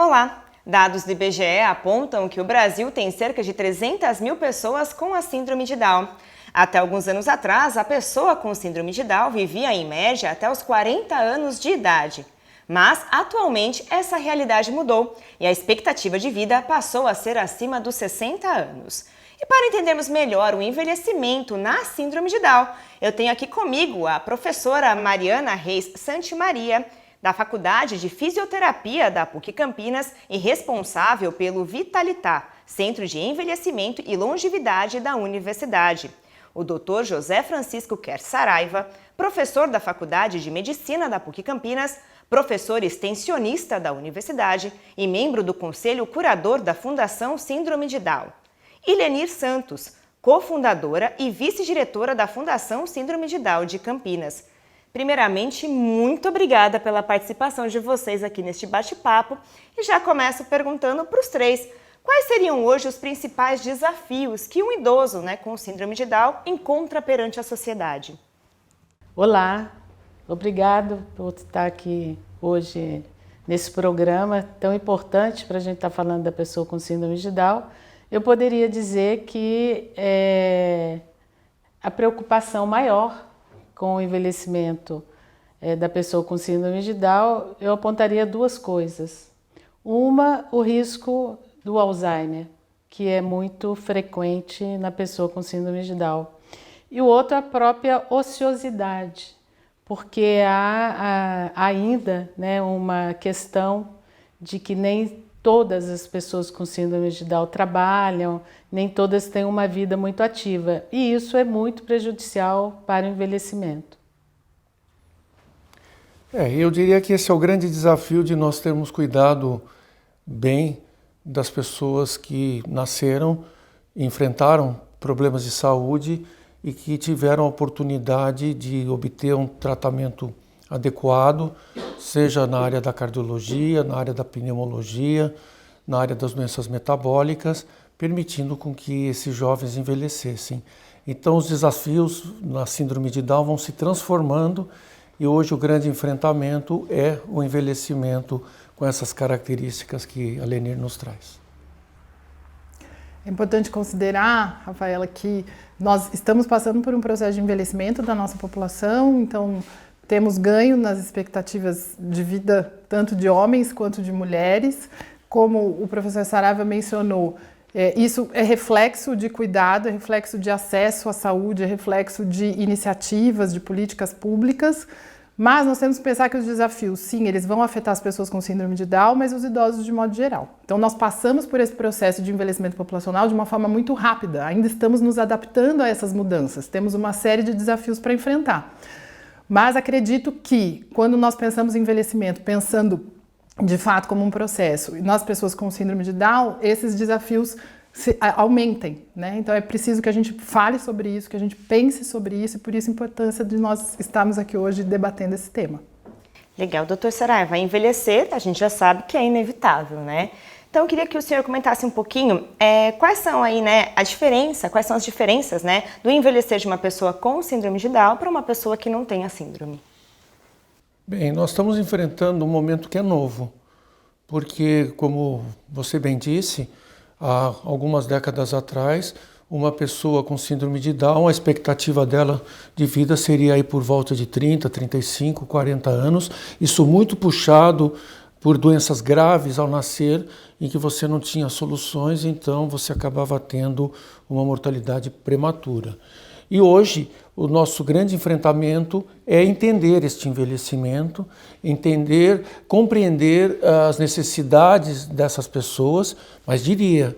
Olá! Dados do IBGE apontam que o Brasil tem cerca de 300 mil pessoas com a síndrome de Down. Até alguns anos atrás, a pessoa com síndrome de Down vivia em média até os 40 anos de idade. Mas, atualmente, essa realidade mudou e a expectativa de vida passou a ser acima dos 60 anos. E para entendermos melhor o envelhecimento na síndrome de Down, eu tenho aqui comigo a professora Mariana Reis Santimaria, da Faculdade de Fisioterapia da PUC Campinas e responsável pelo Vitalitar, Centro de Envelhecimento e Longevidade da Universidade. O Dr. José Francisco Quer Saraiva, professor da Faculdade de Medicina da PUC Campinas, professor extensionista da Universidade e membro do Conselho Curador da Fundação Síndrome de Down. E Lenir Santos, cofundadora e vice-diretora da Fundação Síndrome de Down de Campinas. Primeiramente, muito obrigada pela participação de vocês aqui neste bate-papo e já começo perguntando para os três, quais seriam hoje os principais desafios que um idoso com síndrome de Down encontra perante a sociedade? Olá, obrigado por estar aqui hoje nesse programa tão importante para a gente estar falando da pessoa com síndrome de Down. Eu poderia dizer que a preocupação maior com o envelhecimento da pessoa com síndrome de Down, eu apontaria duas coisas. Uma, o risco do Alzheimer, que é muito frequente na pessoa com síndrome de Down. E o outro, a própria ociosidade, porque há ainda uma questão de que nem todas as pessoas com síndrome de Down trabalham, nem todas têm uma vida muito ativa. E isso é muito prejudicial para o envelhecimento. Eu diria que esse é o grande desafio de nós termos cuidado bem das pessoas que nasceram, enfrentaram problemas de saúde e que tiveram a oportunidade de obter um tratamento adequado, seja na área da cardiologia, na área da pneumologia, na área das doenças metabólicas, permitindo com que esses jovens envelhecessem. Então os desafios na síndrome de Down vão se transformando e hoje o grande enfrentamento é o envelhecimento com essas características que a Lenir nos traz. É importante considerar, Rafaela, que nós estamos passando por um processo de envelhecimento da nossa população, então temos ganho nas expectativas de vida tanto de homens quanto de mulheres. Como o professor Saraiva mencionou, isso é reflexo de cuidado, é reflexo de acesso à saúde, é reflexo de iniciativas, de políticas públicas, mas nós temos que pensar que os desafios, sim, eles vão afetar as pessoas com síndrome de Down, mas os idosos de modo geral. Então nós passamos por esse processo de envelhecimento populacional de uma forma muito rápida, ainda estamos nos adaptando a essas mudanças, temos uma série de desafios para enfrentar. Mas acredito que, quando nós pensamos em envelhecimento, pensando de fato como um processo, e nós pessoas com síndrome de Down, esses desafios aumentem, Então é preciso que a gente fale sobre isso, que a gente pense sobre isso, e por isso a importância de nós estarmos aqui hoje debatendo esse tema. Legal, doutor Saraiva, envelhecer a gente já sabe que é inevitável, Então eu queria que o senhor comentasse um pouquinho quais são aí, quais são as diferenças, do envelhecer de uma pessoa com síndrome de Down para uma pessoa que não tem a síndrome. Bem, nós estamos enfrentando um momento que é novo, porque, como você bem disse, há algumas décadas atrás, uma pessoa com síndrome de Down, a expectativa dela de vida seria aí por volta de 30, 35, 40 anos, isso muito puxado por doenças graves ao nascer, em que você não tinha soluções, então você acabava tendo uma mortalidade prematura. E hoje, o nosso grande enfrentamento é entender este envelhecimento, compreender as necessidades dessas pessoas, mas diria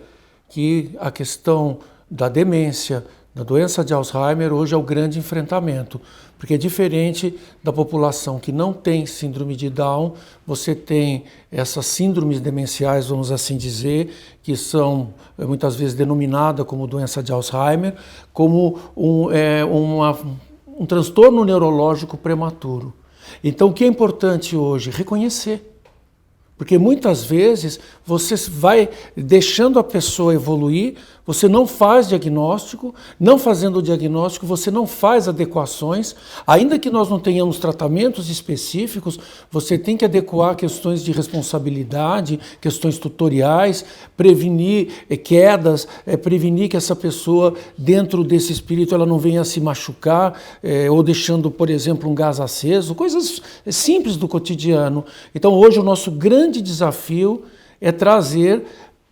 que a questão da demência, da doença de Alzheimer, hoje é o grande enfrentamento, porque é diferente da população que não tem síndrome de Down, você tem essas síndromes demenciais, vamos assim dizer, que são muitas vezes denominadas como doença de Alzheimer, como um transtorno neurológico prematuro. Então o que é importante hoje? Reconhecer. Porque muitas vezes você vai deixando a pessoa evoluir, você não faz diagnóstico, não fazendo o diagnóstico, você não faz adequações, ainda que nós não tenhamos tratamentos específicos, você tem que adequar questões de responsabilidade, questões tutoriais, prevenir quedas, prevenir que essa pessoa, dentro desse espírito, ela não venha a se machucar, ou deixando, por exemplo, um gás aceso, coisas simples do cotidiano. Então, hoje, o nosso grande desafio é trazer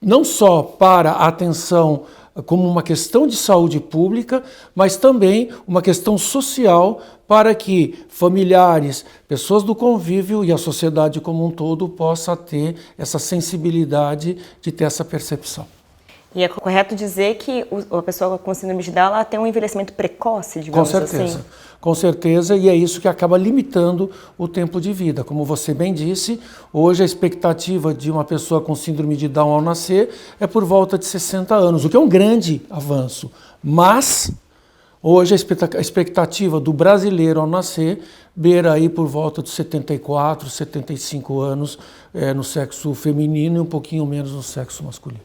não só para a atenção como uma questão de saúde pública, mas também uma questão social para que familiares, pessoas do convívio e a sociedade como um todo possa ter essa sensibilidade de ter essa percepção. E é correto dizer que a pessoa com síndrome de Down ela tem um envelhecimento precoce, digamos assim? Com certeza. Com certeza, e é isso que acaba limitando o tempo de vida. Como você bem disse, hoje a expectativa de uma pessoa com síndrome de Down ao nascer é por volta de 60 anos, o que é um grande avanço. Mas, hoje a expectativa do brasileiro ao nascer beira aí por volta de 74, 75 anos no sexo feminino e um pouquinho menos no sexo masculino.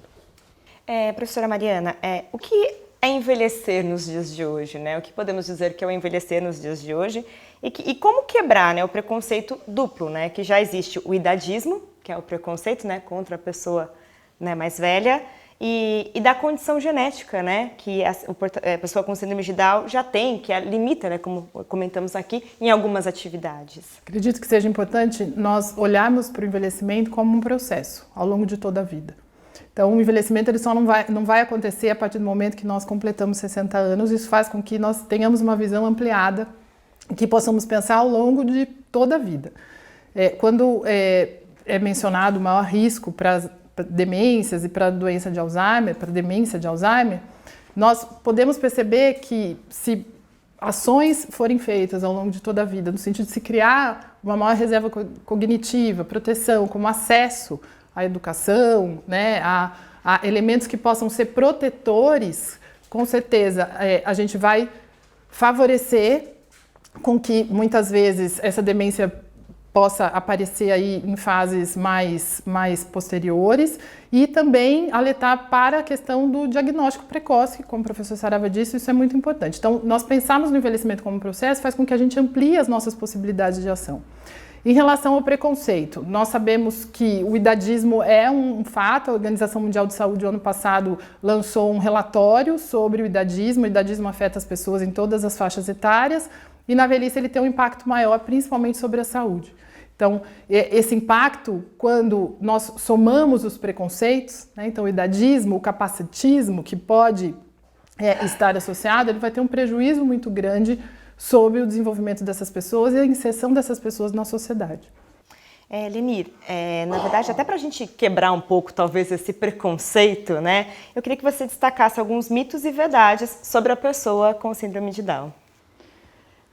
Professora Mariana, o que é envelhecer nos dias de hoje, né? O que podemos dizer que é o envelhecer nos dias de hoje e como quebrar, né, o preconceito duplo, né? Que já existe o idadismo, que é o preconceito, né, contra a pessoa, né, mais velha, e da condição genética, né, que a pessoa com síndrome de Down já tem, que limita, né, como comentamos aqui, em algumas atividades. Acredito que seja importante nós olharmos para o envelhecimento como um processo ao longo de toda a vida. Então, o envelhecimento ele só não vai acontecer a partir do momento que nós completamos 60 anos. Isso faz com que nós tenhamos uma visão ampliada, que possamos pensar ao longo de toda a vida. Quando é mencionado o maior risco para demências e para a doença de Alzheimer, para a demência de Alzheimer, nós podemos perceber que se ações forem feitas ao longo de toda a vida, no sentido de se criar uma maior reserva cognitiva, proteção, como acesso à educação, né, a elementos que possam ser protetores, com certeza a gente vai favorecer com que muitas vezes essa demência possa aparecer aí em fases mais posteriores e também alertar para a questão do diagnóstico precoce, como o professor Saraiva disse, isso é muito importante. Então, nós pensarmos no envelhecimento como processo faz com que a gente amplie as nossas possibilidades de ação. Em relação ao preconceito, nós sabemos que o idadismo é um fato. A Organização Mundial de Saúde, ano passado, lançou um relatório sobre o idadismo. O idadismo afeta as pessoas em todas as faixas etárias e na velhice ele tem um impacto maior, principalmente sobre a saúde. Então, esse impacto, quando nós somamos os preconceitos, né, então o idadismo, o capacitismo, que pode estar associado, ele vai ter um prejuízo muito grande sobre o desenvolvimento dessas pessoas e a inserção dessas pessoas na sociedade. Lenir, na verdade, até para a gente quebrar um pouco, talvez, esse preconceito, né, eu queria que você destacasse alguns mitos e verdades sobre a pessoa com síndrome de Down.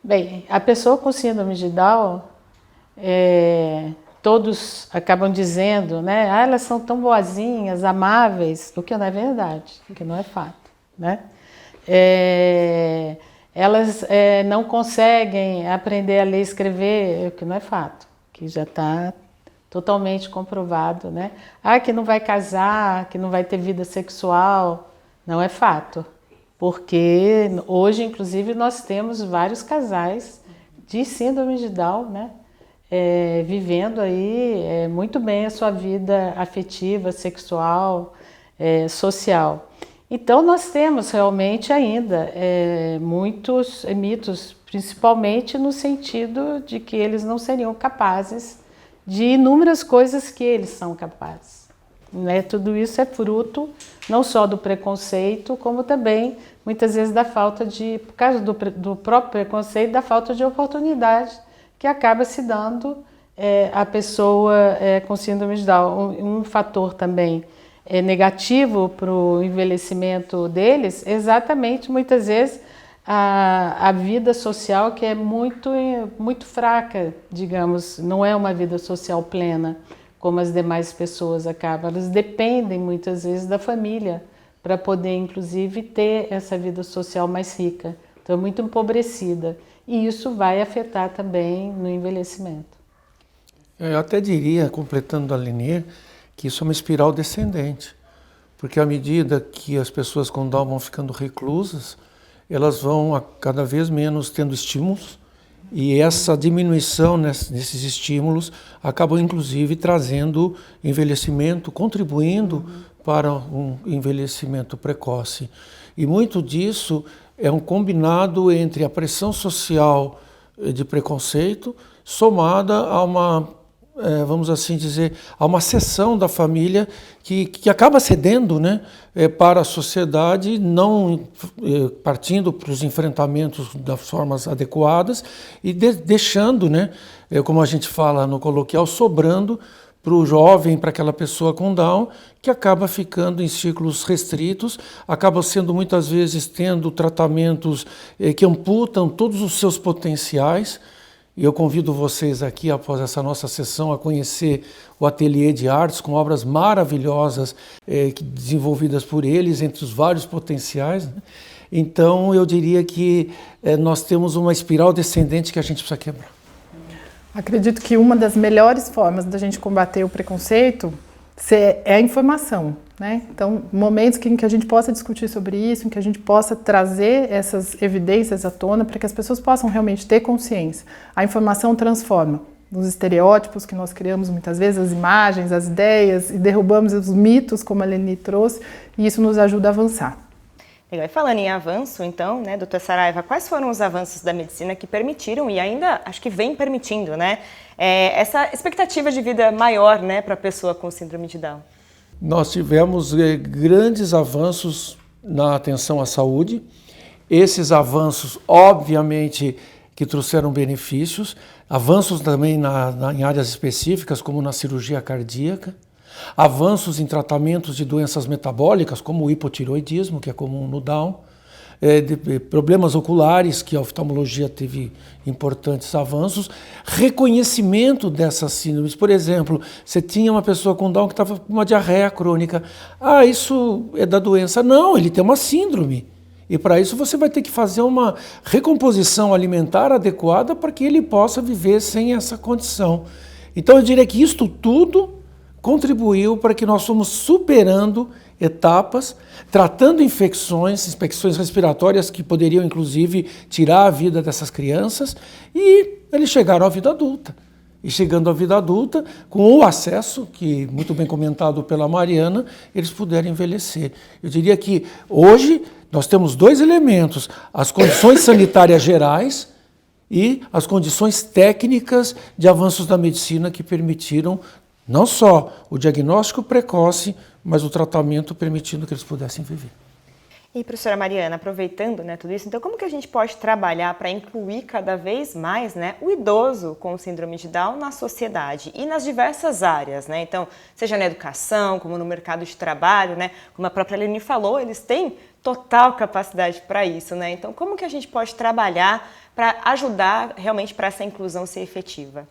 Bem, a pessoa com síndrome de Down, todos acabam dizendo, né, elas são tão boazinhas, amáveis, o que não é verdade, o que não é fato, né? Elas não conseguem aprender a ler e escrever, o que não é fato, que já está totalmente comprovado, né? Que não vai casar, que não vai ter vida sexual, não é fato, porque hoje, inclusive, nós temos vários casais de síndrome de Down, né? Vivendo aí muito bem a sua vida afetiva, sexual, social. Então, nós temos realmente ainda muitos mitos, principalmente no sentido de que eles não seriam capazes de inúmeras coisas que eles são capazes, né? Tudo isso é fruto não só do preconceito, como também, muitas vezes, da falta de, por causa do próprio preconceito, da falta de oportunidade que acaba se dando à pessoa com síndrome de Down. Um fator também negativo para o envelhecimento deles, exatamente, muitas vezes, a vida social, que é muito fraca, digamos, não é uma vida social plena, como as demais pessoas acabam. Elas dependem, muitas vezes, da família para poder, inclusive, ter essa vida social mais rica. Então, é muito empobrecida. E isso vai afetar também no envelhecimento. Eu até diria, completando a Lenir, que isso é uma espiral descendente. porque à medida que as pessoas com Down vão ficando reclusas, elas vão cada vez menos tendo estímulos, e essa diminuição nesses estímulos acaba inclusive trazendo envelhecimento, contribuindo para um envelhecimento precoce. E muito disso é um combinado entre a pressão social de preconceito somada a uma, vamos assim dizer, a uma seção da família que acaba cedendo, né, para a sociedade, não partindo para os enfrentamentos das formas adequadas e deixando, né, como a gente fala no coloquial, sobrando para o jovem, para aquela pessoa com Down, que acaba ficando em ciclos restritos, acaba sendo muitas vezes tendo tratamentos que amputam todos os seus potenciais. E eu convido vocês aqui, após essa nossa sessão, a conhecer o Ateliê de Artes, com obras maravilhosas desenvolvidas por eles, entre os vários potenciais, né? Então, eu diria que nós temos uma espiral descendente que a gente precisa quebrar. Acredito que uma das melhores formas da gente combater o preconceito é a informação, né? Então, momentos em que a gente possa discutir sobre isso, em que a gente possa trazer essas evidências à tona para que as pessoas possam realmente ter consciência. A informação transforma os estereótipos que nós criamos muitas vezes, as imagens, as ideias, e derrubamos os mitos, como a Leni trouxe, e isso nos ajuda a avançar. Legal. E falando em avanço, então, né, doutora Saraiva, quais foram os avanços da medicina que permitiram e ainda acho que vem permitindo, né, essa expectativa de vida maior, né, para a pessoa com síndrome de Down? Nós tivemos grandes avanços na atenção à saúde. Esses avanços, obviamente, que trouxeram benefícios, avanços também em áreas específicas, como na cirurgia cardíaca, avanços em tratamentos de doenças metabólicas, como o hipotireoidismo, que é comum no Down, problemas oculares, que a oftalmologia teve importantes avanços, reconhecimento dessas síndromes. Por exemplo, você tinha uma pessoa com Down que estava com uma diarreia crônica. Ah, isso é da doença. Não, ele tem uma síndrome. E para isso você vai ter que fazer uma recomposição alimentar adequada para que ele possa viver sem essa condição. Então eu diria que isto tudo contribuiu para que nós fomos superando etapas, tratando infecções respiratórias que poderiam inclusive tirar a vida dessas crianças, e eles chegaram à vida adulta. E chegando à vida adulta, com o acesso, que muito bem comentado pela Mariana, eles puderam envelhecer. Eu diria que hoje nós temos dois elementos: as condições sanitárias gerais e as condições técnicas de avanços da medicina que permitiram não só o diagnóstico precoce, mas o tratamento permitindo que eles pudessem viver. E, professora Mariana, aproveitando, né, tudo isso, então como que a gente pode trabalhar para incluir cada vez mais, né, o idoso com síndrome de Down na sociedade e nas diversas áreas, né? Então, seja na educação, como no mercado de trabalho, né, como a própria Leni falou, eles têm total capacidade para isso, né? Então, como que a gente pode trabalhar para ajudar realmente para essa inclusão ser efetiva?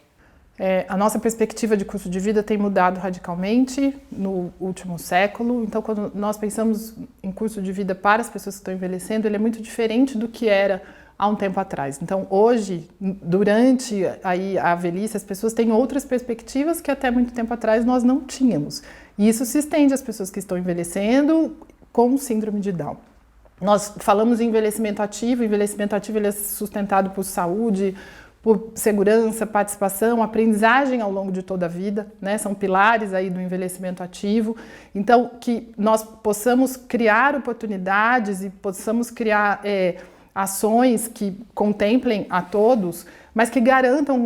A nossa perspectiva de curso de vida tem mudado radicalmente no último século. Então, quando nós pensamos em curso de vida para as pessoas que estão envelhecendo, ele é muito diferente do que era há um tempo atrás. Então, hoje, durante a velhice, as pessoas têm outras perspectivas que até muito tempo atrás nós não tínhamos. E isso se estende às pessoas que estão envelhecendo com síndrome de Down. Nós falamos em envelhecimento ativo. O envelhecimento ativo ele é sustentado por saúde, por segurança, participação, aprendizagem ao longo de toda a vida, né? São pilares aí do envelhecimento ativo. Então, que nós possamos criar oportunidades e possamos criar ações que contemplem a todos, mas que garantam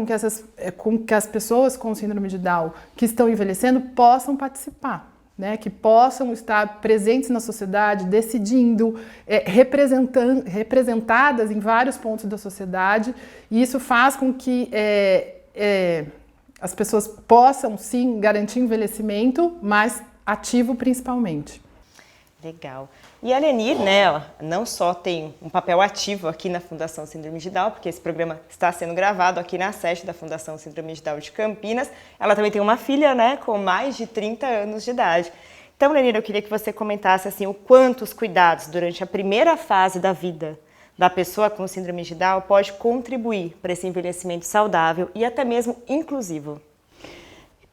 com que as pessoas com síndrome de Down que estão envelhecendo possam participar, né, que possam estar presentes na sociedade, decidindo, representadas em vários pontos da sociedade, e isso faz com que as pessoas possam, sim, garantir envelhecimento, mas ativo principalmente. Legal. E a Leni, né, ela não só tem um papel ativo aqui na Fundação Síndrome de Down, porque esse programa está sendo gravado aqui na sede da Fundação Síndrome de Down de Campinas, ela também tem uma filha, né, com mais de 30 anos de idade. Então, Leni, eu queria que você comentasse assim, o quanto os cuidados durante a primeira fase da vida da pessoa com síndrome de Down pode contribuir para esse envelhecimento saudável e até mesmo inclusivo.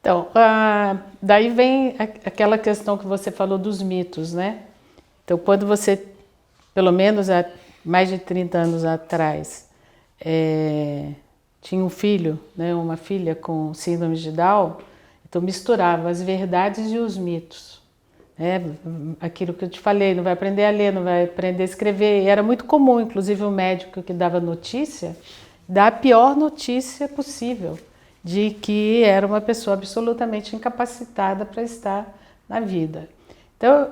Então, daí vem aquela questão que você falou dos mitos, né? Então, quando você, pelo menos há mais de 30 anos atrás, tinha um filho, né, uma filha com síndrome de Down, então misturava as verdades e os mitos. Aquilo que eu te falei, não vai aprender a ler, não vai aprender a escrever. E era muito comum, inclusive o médico que dava notícia, dar a pior notícia possível, de que era uma pessoa absolutamente incapacitada para estar na vida. Então,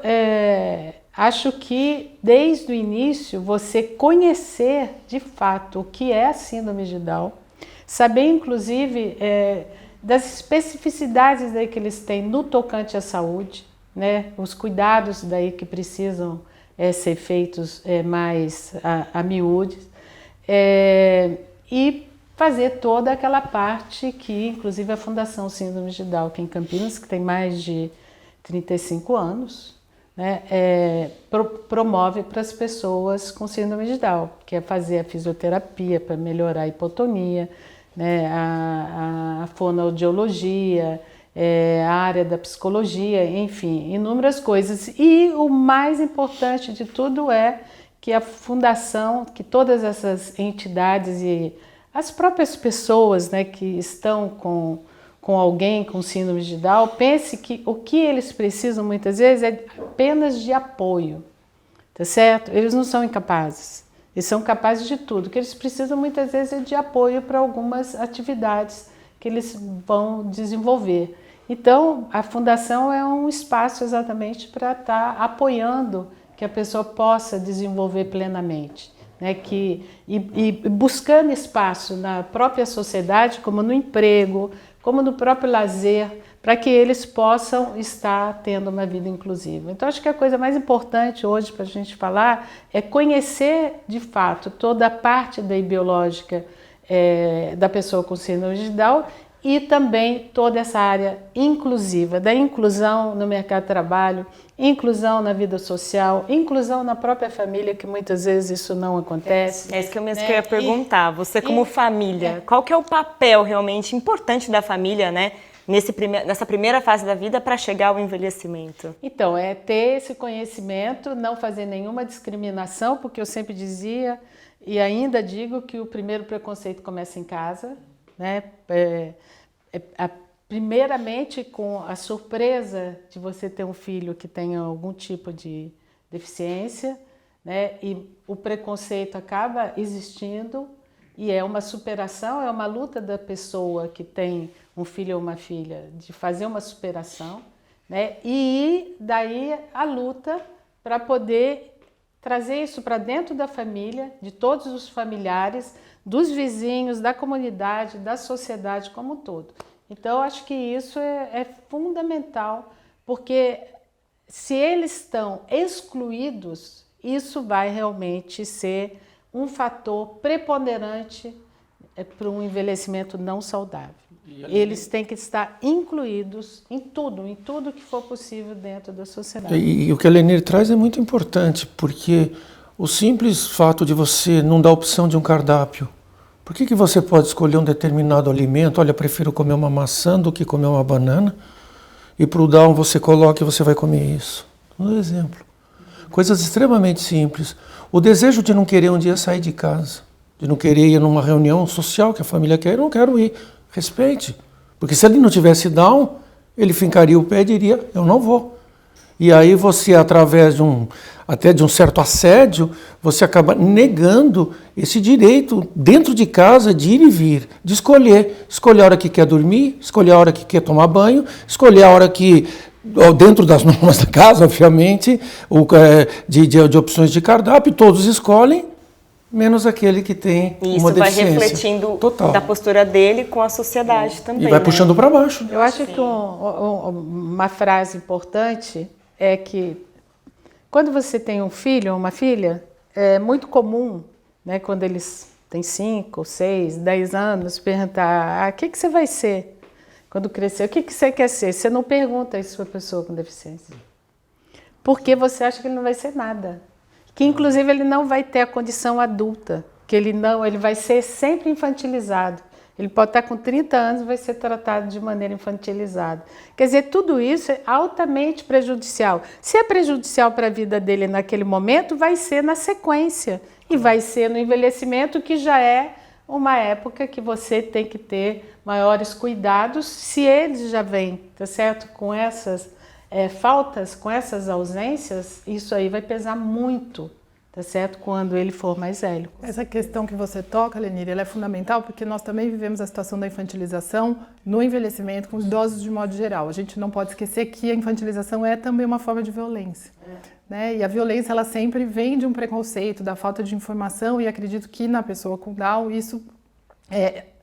acho que desde o início você conhecer de fato o que é a síndrome de Down, saber inclusive das especificidades daí que eles têm no tocante à saúde, né, os cuidados daí que precisam ser feitos mais a miúdes, e fazer toda aquela parte que, inclusive, a Fundação Síndrome de Down, aqui em Campinas, que tem mais de 35 anos, né, promove para as pessoas com síndrome de Down, que é fazer a fisioterapia para melhorar a hipotonia, né, a fonoaudiologia, a área da psicologia, enfim, inúmeras coisas. E o mais importante de tudo é que a Fundação, que todas essas entidades e as próprias pessoas, né, que estão com alguém com síndrome de Down, pense que o que eles precisam muitas vezes é apenas de apoio, tá certo? Eles não são incapazes, eles são capazes de tudo. O que eles precisam muitas vezes é de apoio para algumas atividades que eles vão desenvolver. Então, a Fundação é um espaço exatamente para estar apoiando que a pessoa possa desenvolver plenamente. Né, e buscando espaço na própria sociedade, como no emprego, como no próprio lazer, para que eles possam estar tendo uma vida inclusiva. Então, acho que a coisa mais importante hoje para a gente falar é conhecer de fato toda a parte daí biológica da pessoa com síndrome de Down e também toda essa área inclusiva, da inclusão no mercado de trabalho, inclusão na vida social, inclusão na própria família, que muitas vezes isso não acontece. É isso que eu mesmo queria perguntar. Você como família, qual que é o papel realmente importante da família, né, nessa primeira fase da vida para chegar ao envelhecimento? Então, é ter esse conhecimento, não fazer nenhuma discriminação, porque eu sempre dizia e ainda digo que o primeiro preconceito começa em casa, né? Primeiramente com a surpresa de você ter um filho que tenha algum tipo de deficiência, né? E o preconceito acaba existindo e é uma superação, é uma luta da pessoa que tem um filho ou uma filha de fazer uma superação, né? E daí a luta para poder trazer isso para dentro da família, de todos os familiares, dos vizinhos, da comunidade, da sociedade como um todo. Então, eu acho que isso é fundamental, porque se eles estão excluídos, isso vai realmente ser um fator preponderante para um envelhecimento não saudável. Eles têm que estar incluídos em tudo que for possível dentro da sociedade. E o que a Lenir traz é muito importante, porque o simples fato de você não dar a opção de um cardápio, por que você pode escolher um determinado alimento? Olha, prefiro comer uma maçã do que comer uma banana, e para o Down você coloca e você vai comer isso. Um exemplo. Coisas extremamente simples. O desejo de não querer um dia sair de casa, de não querer ir numa reunião social que a família quer, eu não quero ir. Respeite. Porque se ele não tivesse Down, ele fincaria o pé e diria, eu não vou. E aí você, através até de um certo assédio, você acaba negando esse direito dentro de casa de ir e vir, de escolher. Escolher a hora que quer dormir, escolher a hora que quer tomar banho, escolher a hora que, dentro das normas da casa, obviamente, de opções de cardápio, todos escolhem, menos aquele que tem uma deficiência. Isso vai refletindo total da postura dele com a sociedade também. E vai puxando para baixo. Eu acho que uma frase importante é que quando você tem um filho ou uma filha, é muito comum, né, quando eles têm 5, 6, 10 anos, perguntar: o que você vai ser quando crescer? O que você quer ser? Você não pergunta isso para a pessoa com deficiência. Porque você acha que ele não vai ser nada. Que inclusive ele não vai ter a condição adulta, que ele vai ser sempre infantilizado. Ele pode estar com 30 anos e vai ser tratado de maneira infantilizada. Quer dizer, tudo isso é altamente prejudicial. Se é prejudicial para a vida dele naquele momento, vai ser na sequência. E vai ser no envelhecimento, que já é uma época que você tem que ter maiores cuidados. Se ele já vem, tá certo, com essas faltas, com essas ausências, isso aí vai pesar muito, tá certo, quando ele for mais velho. Essa questão que você toca, Lenire, ela é fundamental porque nós também vivemos a situação da infantilização no envelhecimento com os idosos de modo geral. A gente não pode esquecer que a infantilização é também uma forma de violência. Né? E a violência, ela sempre vem de um preconceito, da falta de informação, e acredito que na pessoa com Down isso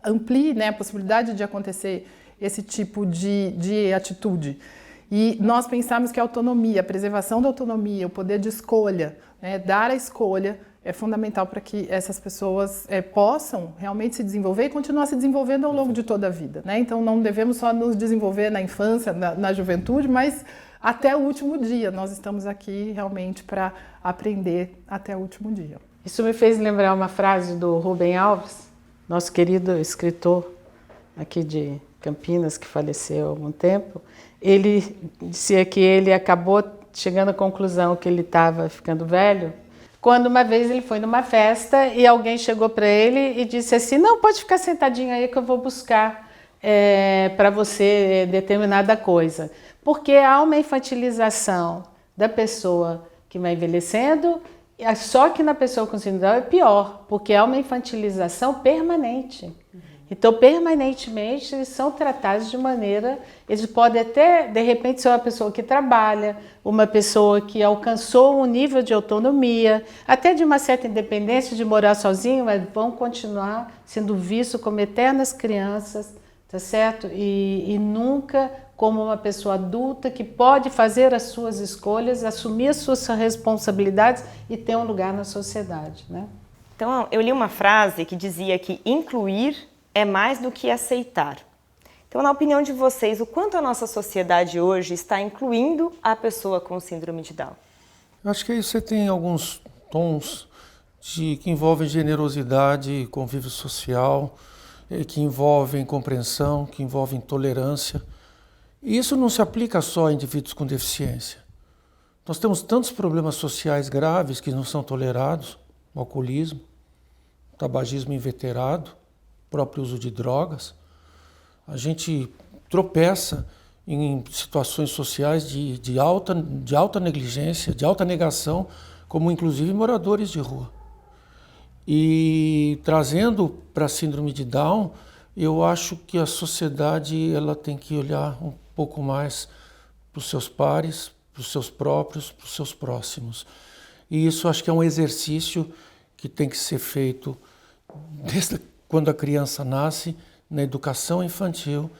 amplie, né, a possibilidade de acontecer esse tipo de atitude. E nós pensamos que a autonomia, a preservação da autonomia, o poder de escolha, né, dar a escolha é fundamental para que essas pessoas possam realmente se desenvolver e continuar se desenvolvendo ao longo de toda a vida. Né? Então não devemos só nos desenvolver na infância, na juventude, mas até o último dia. Nós estamos aqui realmente para aprender até o último dia. Isso me fez lembrar uma frase do Rubem Alves, nosso querido escritor aqui de Campinas, que faleceu há algum tempo. Ele dizia que ele acabou chegando à conclusão que ele estava ficando velho, quando uma vez ele foi numa festa e alguém chegou para ele e disse assim: não, pode ficar sentadinho aí que eu vou buscar para você determinada coisa. Porque há uma infantilização da pessoa que vai envelhecendo, só que na pessoa com síndrome é pior, porque há uma infantilização permanente. Então, permanentemente, eles são tratados de maneira... Eles podem até, de repente, ser uma pessoa que trabalha, uma pessoa que alcançou um nível de autonomia, até de uma certa independência de morar sozinho, mas vão continuar sendo vistos como eternas crianças, tá certo? E nunca como uma pessoa adulta que pode fazer as suas escolhas, assumir as suas responsabilidades e ter um lugar na sociedade, né? Então, eu li uma frase que dizia que incluir é mais do que aceitar. Então, na opinião de vocês, o quanto a nossa sociedade hoje está incluindo a pessoa com síndrome de Down? Eu acho que aí você tem alguns tons que envolvem generosidade, convívio social, que envolvem compreensão, que envolvem tolerância. E isso não se aplica só a indivíduos com deficiência. Nós temos tantos problemas sociais graves que não são tolerados: o alcoolismo, o tabagismo inveterado, o próprio uso de drogas. A gente tropeça em situações sociais de alta negligência, de alta negação, como inclusive moradores de rua. E trazendo para a síndrome de Down, eu acho que a sociedade ela tem que olhar um pouco mais para os seus pares, para os seus próprios, para os seus próximos. E isso acho que é um exercício que tem que ser feito desde quando a criança nasce, na educação infantil,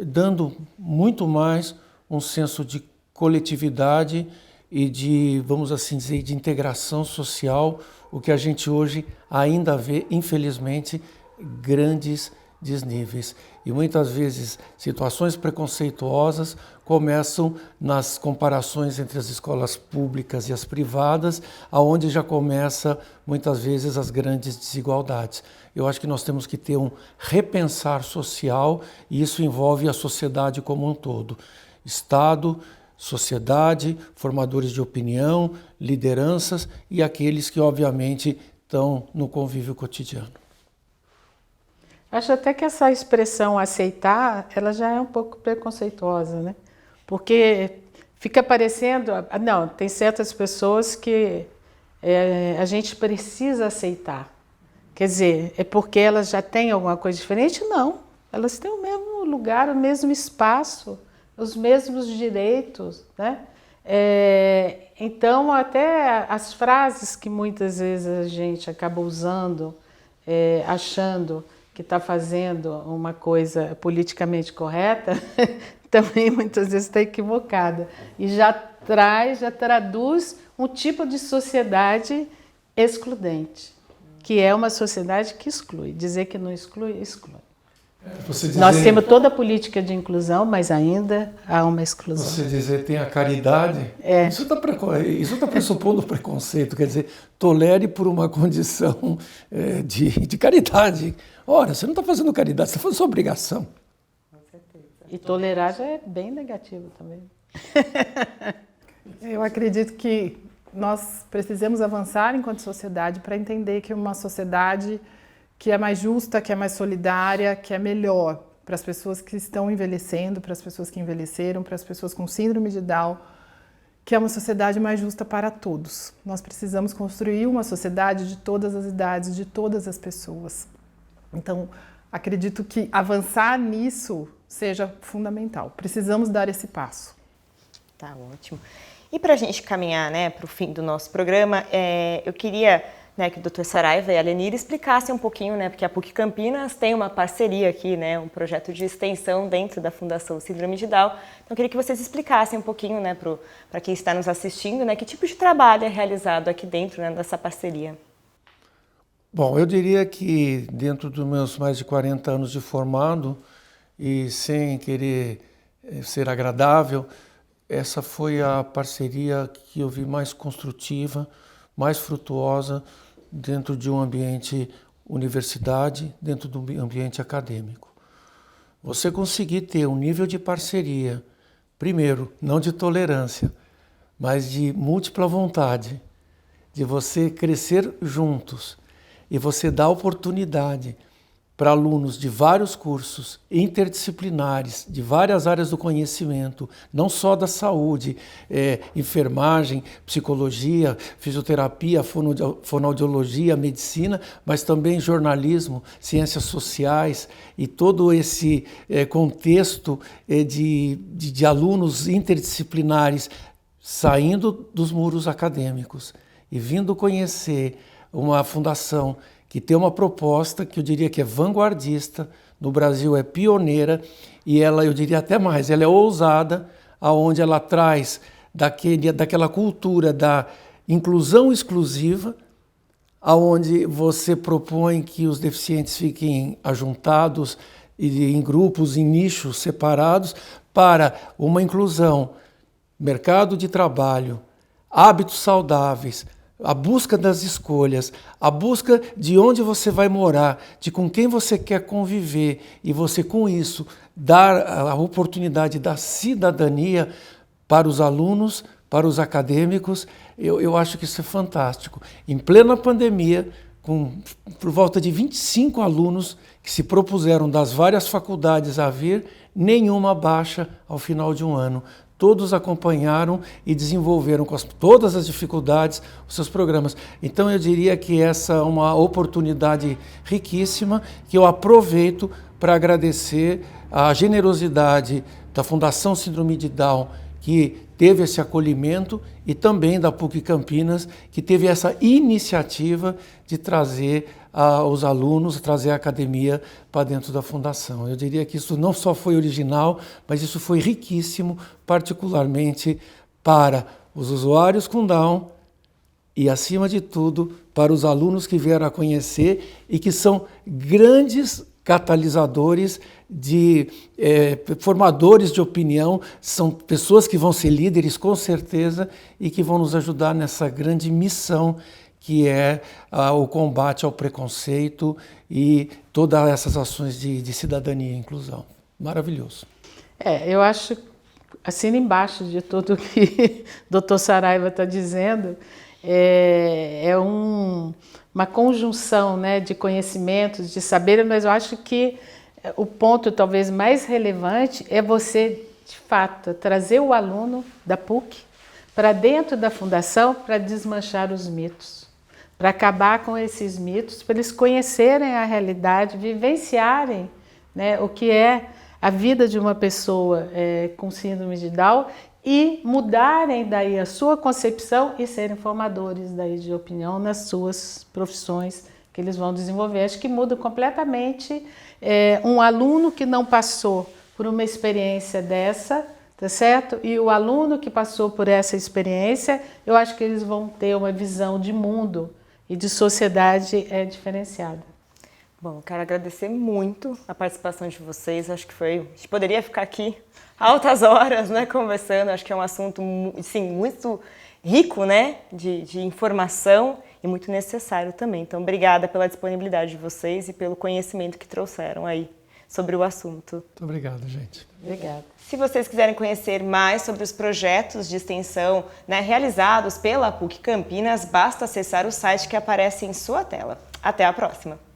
dando muito mais um senso de coletividade e de, vamos assim dizer, de integração social, o que a gente hoje ainda vê, infelizmente, grandes desníveis. E muitas vezes situações preconceituosas começam nas comparações entre as escolas públicas e as privadas, aonde já começa muitas vezes as grandes desigualdades. Eu acho que nós temos que ter um repensar social, e isso envolve a sociedade como um todo. Estado, sociedade, formadores de opinião, lideranças e aqueles que obviamente estão no convívio cotidiano. Acho até que essa expressão aceitar, ela já é um pouco preconceituosa, né? Porque fica parecendo... Não, tem certas pessoas que a gente precisa aceitar. Quer dizer, é porque elas já têm alguma coisa diferente? Não. Elas têm o mesmo lugar, o mesmo espaço, os mesmos direitos, né? Então, até as frases que muitas vezes a gente acaba usando, achando que está fazendo uma coisa politicamente correta, também muitas vezes está equivocada. E já traduz um tipo de sociedade excludente, que é uma sociedade que exclui. Dizer que não exclui, exclui. Nós temos toda a política de inclusão, mas ainda há uma exclusão. Você dizer tem a caridade, isso está pressupondo preconceito, quer dizer, tolere por uma condição de caridade. Ora, você não está fazendo caridade, você está fazendo sua obrigação. Com certeza. E tolerar já é bem negativo também. Eu acredito que nós precisamos avançar enquanto sociedade para entender que uma sociedade que é mais justa, que é mais solidária, que é melhor para as pessoas que estão envelhecendo, para as pessoas que envelheceram, para as pessoas com síndrome de Down, que é uma sociedade mais justa para todos. Nós precisamos construir uma sociedade de todas as idades, de todas as pessoas. Então, acredito que avançar nisso seja fundamental. Precisamos dar esse passo. Tá ótimo. E para a gente caminhar, né, para o fim do nosso programa, eu queria, né, que o Dr. Saraiva e a Lenira explicassem um pouquinho, né, porque a PUC Campinas tem uma parceria aqui, né, um projeto de extensão dentro da Fundação Síndrome de Down. Então, eu queria que vocês explicassem um pouquinho, né, para quem está nos assistindo, né, que tipo de trabalho é realizado aqui dentro, né, dessa parceria. Bom, eu diria que dentro dos meus mais de 40 anos de formado, e sem querer ser agradável, essa foi a parceria que eu vi mais construtiva, mais frutuosa dentro de um ambiente universidade, dentro do ambiente acadêmico. Você conseguir ter um nível de parceria, primeiro, não de tolerância, mas de múltipla vontade, de você crescer juntos e você dar oportunidade para alunos de vários cursos interdisciplinares, de várias áreas do conhecimento, não só da saúde, enfermagem, psicologia, fisioterapia, fonoaudiologia, medicina, mas também jornalismo, ciências sociais e todo esse contexto de alunos interdisciplinares saindo dos muros acadêmicos e vindo conhecer uma fundação que tem uma proposta que eu diria que é vanguardista, no Brasil é pioneira e ela, eu diria até mais, ela é ousada, aonde ela traz daquela cultura da inclusão exclusiva, aonde você propõe que os deficientes fiquem ajuntados em grupos, em nichos separados, para uma inclusão, mercado de trabalho, hábitos saudáveis, a busca das escolhas, a busca de onde você vai morar, de com quem você quer conviver e você com isso dar a oportunidade da cidadania para os alunos, para os acadêmicos, eu acho que isso é fantástico. Em plena pandemia, por volta de 25 alunos que se propuseram das várias faculdades a vir, nenhuma baixa ao final de um ano. Todos acompanharam e desenvolveram com todas as dificuldades os seus programas. Então eu diria que essa é uma oportunidade riquíssima que eu aproveito para agradecer a generosidade da Fundação Síndrome de Down, que teve esse acolhimento, e também da PUC Campinas, que teve essa iniciativa de trazer os alunos, trazer a academia para dentro da fundação. Eu diria que isso não só foi original, mas isso foi riquíssimo, particularmente para os usuários com Down e, acima de tudo, para os alunos que vieram a conhecer e que são grandes catalisadores, formadores de opinião, são pessoas que vão ser líderes com certeza e que vão nos ajudar nessa grande missão que é o combate ao preconceito e todas essas ações de cidadania e inclusão. Maravilhoso. Eu acho, assino embaixo de tudo que o Dr. Saraiva está dizendo, uma conjunção, né, de conhecimentos, de saberes, mas eu acho que o ponto talvez mais relevante é você, de fato, trazer o aluno da PUC para dentro da fundação para desmanchar os mitos, para acabar com esses mitos, para eles conhecerem a realidade, vivenciarem, né, o que é a vida de uma pessoa com síndrome de Down e mudarem daí a sua concepção e serem formadores daí de opinião nas suas profissões que eles vão desenvolver. Acho que muda completamente um aluno que não passou por uma experiência dessa, tá certo? E o aluno que passou por essa experiência, eu acho que eles vão ter uma visão de mundo e de sociedade diferenciada. Bom, quero agradecer muito a participação de vocês. Acho que a gente poderia ficar aqui altas horas, né, conversando. Acho que é um assunto, sim, muito rico, né, de informação e muito necessário também. Então, obrigada pela disponibilidade de vocês e pelo conhecimento que trouxeram aí sobre o assunto. Muito obrigado, gente. Obrigada. Se vocês quiserem conhecer mais sobre os projetos de extensão, né, realizados pela PUC Campinas, basta acessar o site que aparece em sua tela. Até a próxima!